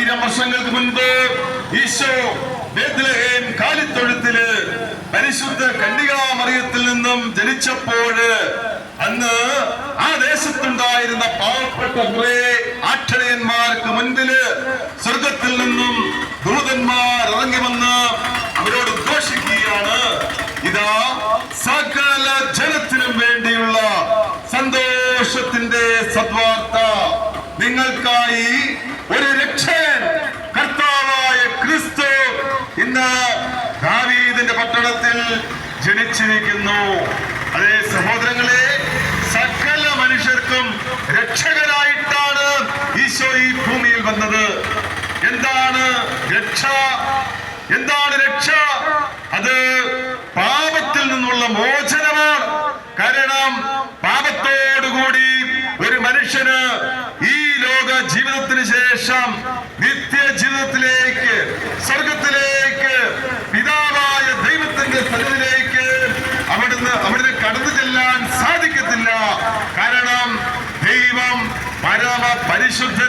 2000 വർഷങ്ങൾക്ക് മുൻപ് ഈശോ ബേത്ലഹേം കാലിത്തൊഴുത്തില് പരിശുദ്ധ കന്യകാമറിയത്തിൽ നിന്നും ജനിച്ചപ്പോൾ അന്ന് ആ ദേശത്തുണ്ടായിരുന്ന പാവപ്പെട്ട കുറെ ആട്ടിടയന്മാർക്ക് മുൻപില് സ്വർഗത്തിൽ നിന്നും ദൂതന്മാർ ഇറങ്ങി വന്ന് അവരോട് ഘോഷിക്കുകയാണ്, ഇതാ സകല ജനത്തിനും വേണ്ടിയുള്ള സന്തോഷത്തിന്റെ സദ്വാർത്ത, നിങ്ങൾക്കായി ഒരു രക്ഷകൻ കർത്താവായ ക്രിസ്തു ഇന്ന് ദാവീദിന്റെ പട്ടണത്തിൽ ജനിച്ചിരിക്കുന്നു. അതേ സഹോദരങ്ങളെ, സകല മനുഷ്യർക്കും രക്ഷകനായിട്ടാണ് ഈശോ ഈ ഭൂമിയിൽ വന്നത്. എന്താണ് രക്ഷ? എന്താണ് രക്ഷ? അത് പാപത്തിൽ നിന്നുള്ള മോചനമാണ്. കാരണം പാപത്തോടുകൂടി ഒരു മനുഷ്യന് ഈ ലോക ജീവിതത്തിന് ശേഷം നിത്യ ജീവിതത്തിലേക്ക്, സ്വർഗത്തിലേക്ക്, പിതാവായ ദൈവത്തിന്റെ സന്നിധിയിലേക്ക് അവിടുന്ന് കടന്നു ചെല്ലാൻ സാധിക്കത്തില്ല. കാരണം ദൈവം പരമ പരിശുദ്ധൻ